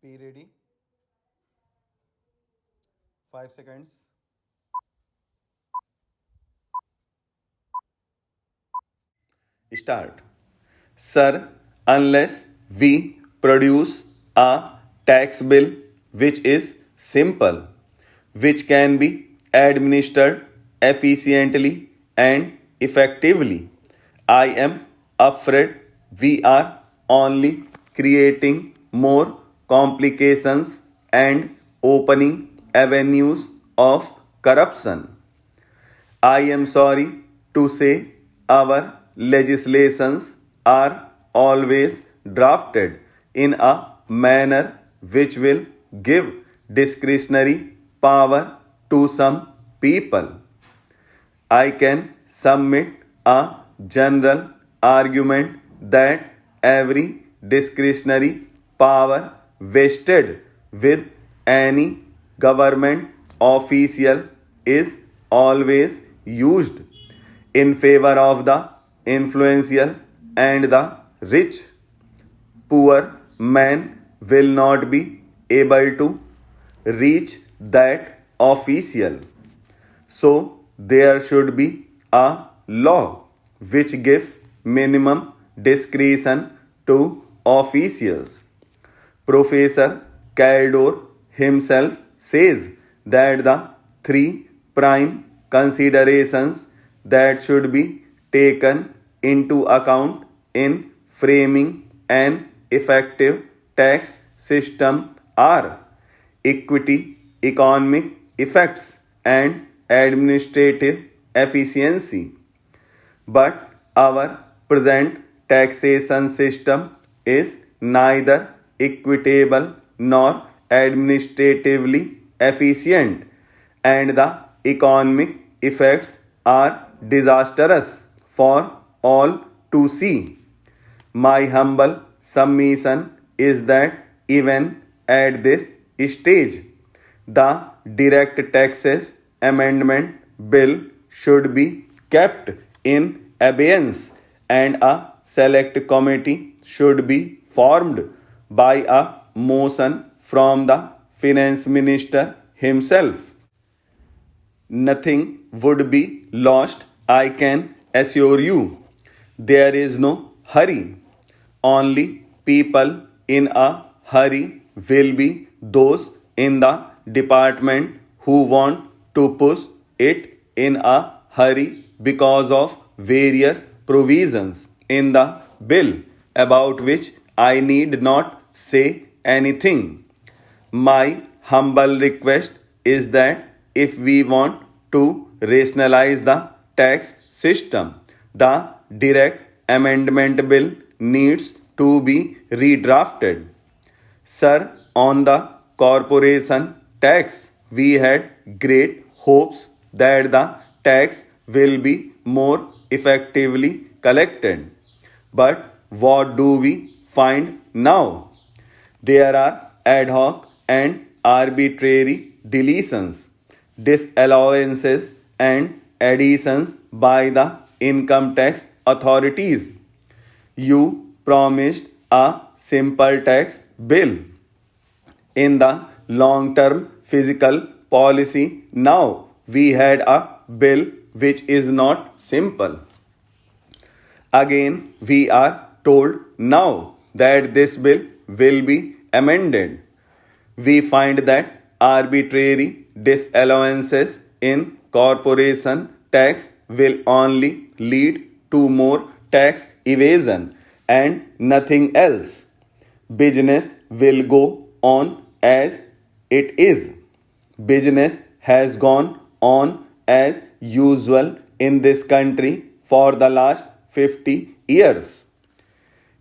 Be ready. 5 seconds. Start. Sir, unless we produce a tax bill which is simple, which can be administered efficiently and effectively, I am afraid we are only creating more complications and opening avenues of corruption. I am sorry to say our legislations are always drafted in a manner which will give discretionary power to some people. I can submit a general argument that every discretionary power vested with any government official is always used in favor of the influential and the rich. Poor man will not be able to reach that official. So there should be a law which gives minimum discretion to officials. Professor Caldor himself says that the three prime considerations that should be taken into account in framing an effective tax system are equity, economic effects, and administrative efficiency. But our present taxation system is neither equitable nor administratively efficient, and the economic effects are disastrous for all to see. My humble submission is that even at this stage, the direct taxes amendment bill should be kept in abeyance and a select committee should be formed by a motion from the finance minister himself. Nothing would be lost, I can assure you. There is no hurry. Only people in a hurry will be those in the department who want to push it in a hurry because of various provisions in the bill about which I need not say anything. My humble request is that if we want to rationalize the tax system, the direct amendment bill needs to be redrafted. Sir, on the corporation tax, we had great hopes that the tax will be more effectively collected. But what do we find now? There are ad hoc and arbitrary deletions, disallowances, and additions by the income tax authorities. You promised a simple tax bill. In the long term fiscal policy, now we had a bill which is not simple. Again, we are told now that this bill will be amended. We find that arbitrary disallowances in corporation tax will only lead to more tax evasion and nothing else. Business will go on as it is. Business has gone on as usual in this country for the last 50 years.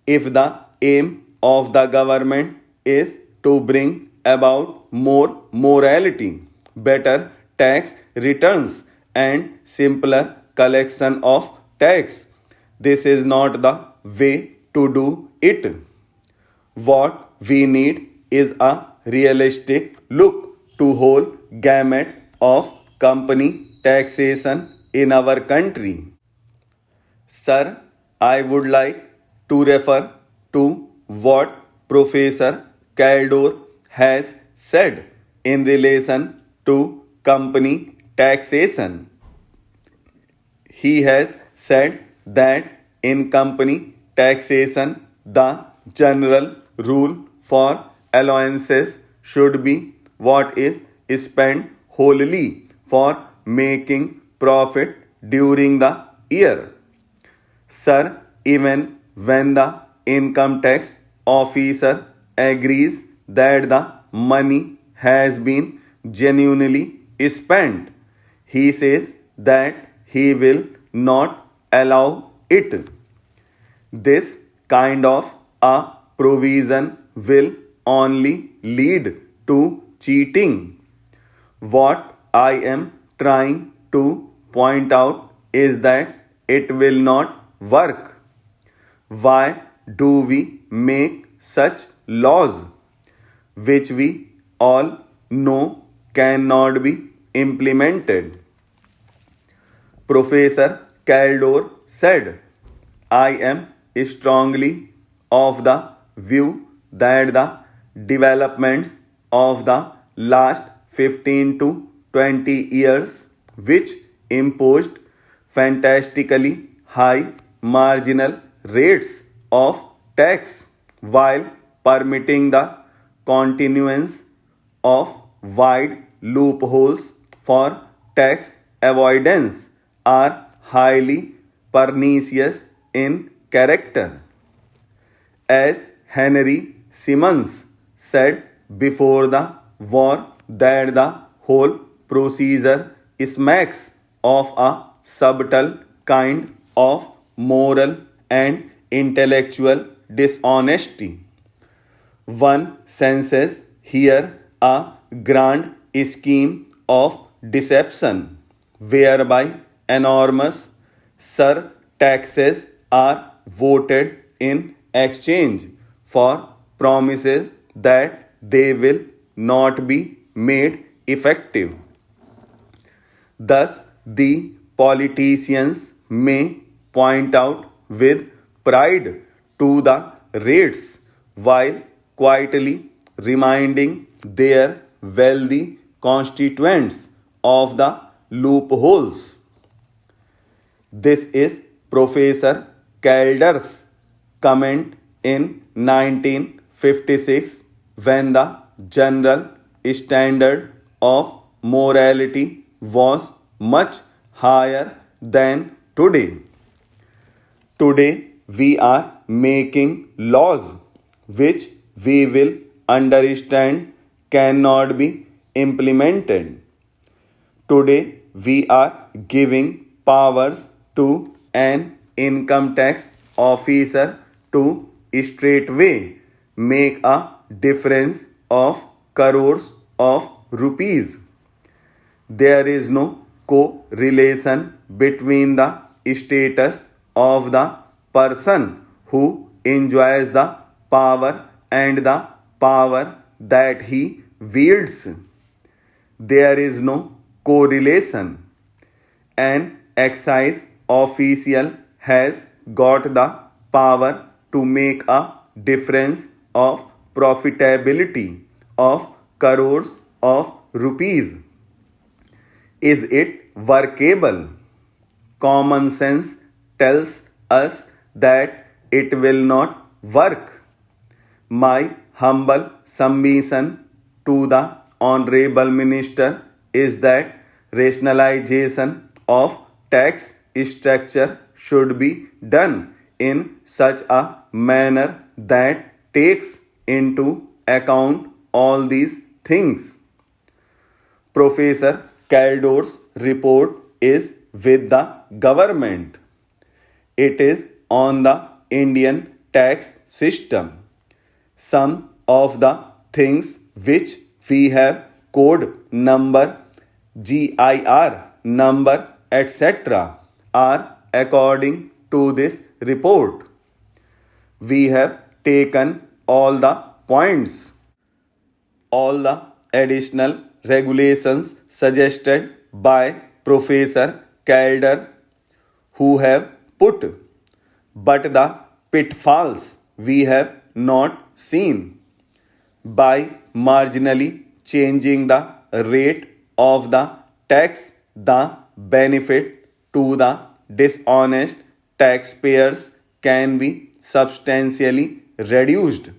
If the aim of the government is to bring about more morality, better tax returns, and simpler collection of tax, this is not the way to do it. What we need is a realistic look to whole gamut of company taxation in our country. Sir, I would like to refer to what Professor Caldor has said in relation to company taxation. He has said that in company taxation, the general rule for allowances should be what is spent wholly for making profit during the year. Sir, even when the income tax officer agrees that the money has been genuinely spent, he says that he will not allow it. This kind of a provision will only lead to cheating. What I am trying to point out is that it will not work. Why do we make such laws which we all know cannot be implemented? Professor Caldor said, I am strongly of the view that the developments of the last 15 to 20 years, which imposed fantastically high marginal rates of tax while permitting the continuance of wide loopholes for tax avoidance, are highly pernicious in character. As Henry Simmons said before the war, that the whole procedure smacks of a subtle kind of moral and intellectual dishonesty. One senses here a grand scheme of deception, whereby enormous surtaxes are voted in exchange for promises that they will not be made effective. Thus, the politicians may point out with pride to the rates while quietly reminding their wealthy constituents of the loopholes. This is Professor Caldor's comment in 1956, when the general standard of morality was much higher than today. Today we are making laws which we will understand cannot be implemented. Today we are giving powers to an income tax officer to straightway make a difference of crores of rupees. There is no correlation between the status of the person who enjoys the power and the power that he wields. There is no correlation. An excise official has got the power to make a difference of profitability of crores of rupees. Is it workable? Common sense tells us that it will not work. My humble submission to the Honorable Minister is that rationalization of tax structure should be done in such a manner that takes into account all these things. Professor Caldor's report is with the government. It is on the Indian tax system. Some of the things which we have code number, GIR number, etc. are according to this report. We have taken all the points. All the additional regulations suggested by Professor Caldor who have put, but the pitfalls we have not seen. By marginally changing the rate of the tax, the benefit to the dishonest taxpayers can be substantially reduced.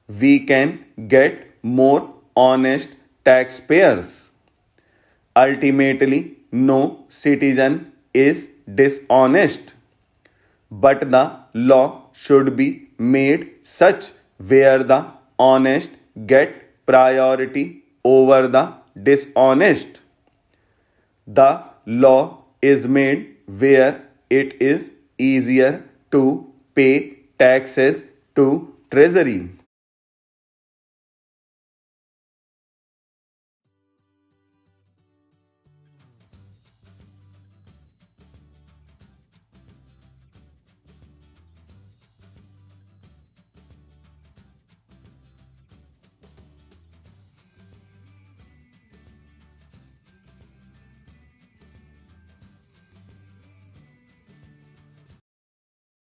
We can get more honest taxpayers. Ultimately, no citizen is dishonest, but the law should be made such where the honest get priority over the dishonest. The law is made where it is easier to pay taxes to treasury.